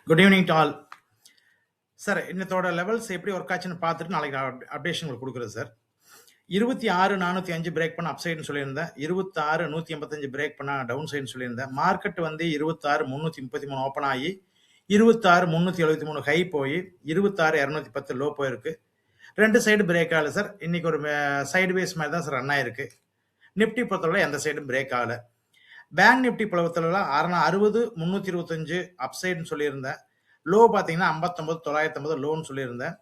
Good evening to all. Sir இன்னத்தோட levels எப்படி work ஆச்சுன்னு பார்த்துட்டு நாளைக்கு அப்டேஷன் உங்களுக்கு கொடுக்குறது சார். 26,405 பிரேக் பண்ண அப் சைடுன்னு சொல்லியிருந்தேன். 26,185 பிரேக் பண்ண டவுன் சைடுன்னு சொல்லியிருந்தேன். மார்க்கெட் வந்து 26,333 ஓப்பன் ஆகி 26,373 ஹை போய் 26,210 லோ போயிருக்கு. ரெண்டு சைடு பிரேக் ஆகல சார். இன்னைக்கு ஒரு சைடு வேஸ் மாதிரி தான் சார் ரன் ஆயிருக்கு. நிப்டி பொறுத்தவரை எந்த சைடும் பிரேக் ஆகல. பேங்க் நிப்டி பொறுத்தவரை 60,325 அப் சைடுன்னு சொல்லியிருந்தேன். லோ பார்த்தீங்கன்னா 59,950 லோன்னு சொல்லியிருந்தேன்.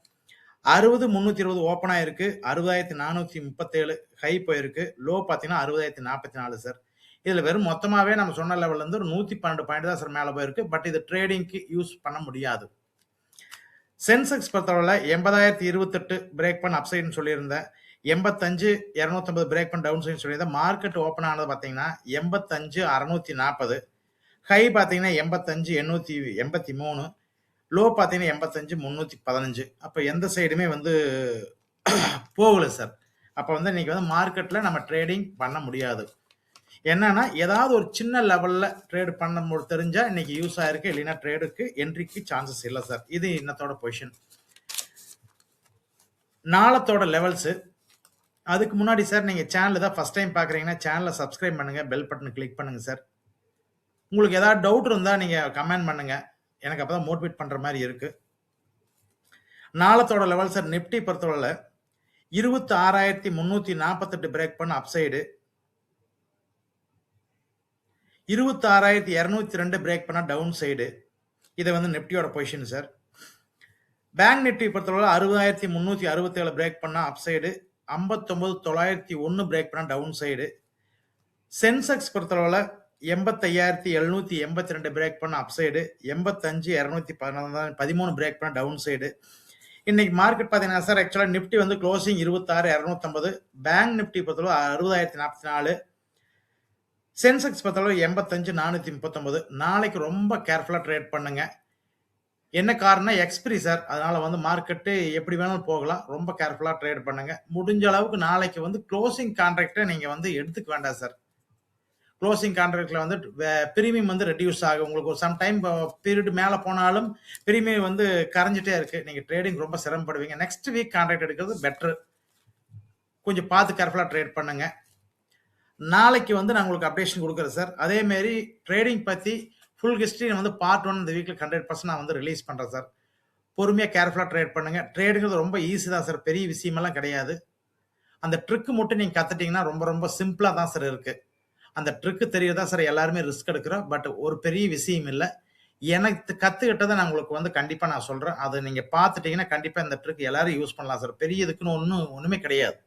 60,320 ஓப்பன் ஆயிருக்கு. 60,437 ஹை போயிருக்கு. லோ பார்த்தீங்கன்னா 60,044 சார். இதில் வெறும் மொத்தமாகவே நம்ம சொன்ன லெவல்லேருந்து ஒரு 112 பாயிண்ட் தான் சார் மேலே போயிருக்கு. பட் இது ட்ரேடிங்க்கு யூஸ் பண்ண முடியாது. சென்செக்ஸ் பொறுத்தவரை 80,028 பிரேக் பண்ண அப் சைடுன்னு சொல்லியிருந்தேன். 85,250 பிரேக் பண்ண டவுன் சைடுன்னு சொல்லியிருந்தேன். மார்க்கெட் ஓப்பன் ஆனது பார்த்தீங்கன்னா 85,640 ஹை பார்த்தீங்கன்னா 85,883 லோ பார்த்தீங்கன்னா 85,315. அப்போ எந்த சைடுமே வந்து போகல சார். அப்போ வந்து இன்னைக்கு வந்து மார்க்கெட்டில் நம்ம ட்ரேடிங் பண்ண முடியாது. என்னன்னா ஏதாவது ஒரு சின்ன லெவலில் ட்ரேட் பண்ண தெரிஞ்சால் இன்னைக்கு யூஸ் ஆயிருக்கு. இல்லைன்னா ட்ரேடுக்கு என்ட்ரிக்கு சான்சஸ் இல்லை சார். இது இன்னத்தோட பொசிஷன். நாளத்தோட லெவல்ஸு. அதுக்கு முன்னாடி சார் நீங்கள் சேனல் தான் ஃபஸ்ட் டைம் பார்க்குறீங்கன்னா சேனலை சப்ஸ்கிரைப் பண்ணுங்கள், பெல் பட்டன் கிளிக் பண்ணுங்கள் சார். உங்களுக்கு ஏதாவது டவுட் இருந்தால் நீங்கள் கமெண்ட் பண்ணுங்கள். எனக்கு அப்போ தான் மோட்டிவேட் பண்ணுற மாதிரி இருக்குது. நாளத்தோட லெவல் சார் நிப்டி பொறுத்தவரை 26,348 பிரேக் பண்ண அப் சைடு, 26,202 பிரேக் பண்ண டவுன் சைடு. இதை வந்து நிப்டியோட பொசிஷன் சார். பேங்க் நிப்டி பொறுத்தவரை 60,367 பிரேக் பண்ண அப் சைடு, 59,901 பிரேக் பண்ண டவுன் சைடு. சென்செக்ஸ் பொறுத்தளவுல 85,782 பிரேக் பண்ண அப் சைடு, 85,213 பிரேக் பண்ண டவுன் சைடு. இன்னைக்கு மார்க்கெட் பார்த்தீங்கன்னா சார் ஆக்சுவலாக நிப்டி வந்து க்ளோசிங் 26,250, பேங்க் நிப்டி பொறுத்தளவு 60,044, சென்செக்ஸ் பொறுத்தளவு 85,439. நாளைக்கு ரொம்ப கேர்ஃபுல்லாக ட்ரேட் பண்ணுங்க. என்ன காரணம்? Expiry sir. அதனால வந்து மார்க்கெட்டு எப்படி வேணாலும் போகலாம். ரொம்ப கேர்ஃபுல்லாக ட்ரேட் பண்ணுங்க. முடிஞ்ச அளவுக்கு நாளைக்கு வந்து க்ளோசிங் கான்ட்ராக்டை நீங்கள் வந்து எடுத்துக்க வேண்டாம் சார். க்ளோசிங் கான்ட்ராக்டில் வந்து ப்ரீமியம் வந்து ரெடியூஸ் ஆகும். உங்களுக்கு ஒரு சம் டைம் பீரியட் மேலே போனாலும் ப்ரீமியம் வந்து கரைஞ்சிட்டே இருக்குது. நீங்கள் ட்ரேடிங் ரொம்ப சிரமப்படுவீங்க. நெக்ஸ்ட் வீக் கான்ட்ராக்ட் எடுக்கிறது பெட்ரு. கொஞ்சம் பார்த்து கேர்ஃபுல்லாக ட்ரேட் பண்ணுங்கள். நாளைக்கு வந்து நான் உங்களுக்கு அப்டேஷன் கொடுக்குறேன் சார். அதேமாரி ட்ரேடிங் பற்றி ஃபுல் ஹிஸ்ட்ரி வந்து பார்ட் 1 இந்த வீக்கில் 100% நான் வந்து ரிலீஸ் பண்ணுறேன் சார். பொறுமையாக கேர்ஃபுல்லாக ட்ரேட் பண்ணுங்கள். ட்ரேடுங்கிறது ரொம்ப ஈஸி தான் சார். பெரிய விஷயமெல்லாம் கிடையாது. அந்த ட்ரிக்கு மட்டும் நீங்கள் கற்றுட்டிங்கன்னா ரொம்ப ரொம்ப சிம்பிளாக தான் சார் இருக்குது. அந்த ட்ரிக்கு தெரியறதா சார் எல்லாருமே ரிஸ்க் எடுக்கிறோம். பட் ஒரு பெரிய விஷயம் இல்லை. எனக்கு கற்றுக்கிட்டதை நான் உங்களுக்கு வந்து கண்டிப்பாக நான் சொல்கிறேன். அதை நீங்கள் பார்த்துட்டீங்கன்னா கண்டிப்பாக இந்த ட்ரிக் எல்லாரும் யூஸ் பண்ணலாம் சார். பெரிய இதுக்குன்னு ஒன்றுமே கிடையாது.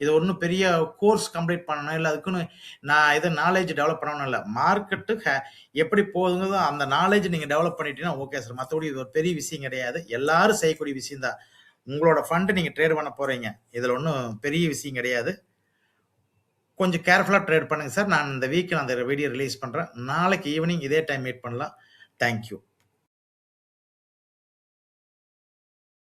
இது ஒன்றும் பெரிய கோர்ஸ் கம்ப்ளீட் பண்ணணும் இல்லை, அதுக்குன்னு நான் இது நாலேஜ் டெவலப் பண்ணணும் இல்லை. மார்க்கெட்டு எப்படி போகுதுங்கிறதோ அந்த நாலேஜ் நீங்கள் டெவலப் பண்ணிட்டீங்கன்னா ஓகே சார். மற்றபடி இது ஒரு பெரிய விஷயம் கிடையாது. எல்லாரும் செய்யக்கூடிய விஷயம் தான். உங்களோட ஃபண்டு நீங்கள் ட்ரேட் பண்ண போகிறீங்க. இதில் ஒன்றும் பெரிய விஷயம் கிடையாது. கொஞ்சம் கேர்ஃபுல்லாக ட்ரேட் பண்ணுங்கள் சார். நான் இந்த வீக்கில் அந்த வீடியோ ரிலீஸ் பண்ணுறேன். நாளைக்கு ஈவினிங் இதே டைம் மீட் பண்ணலாம். தேங்க்யூ.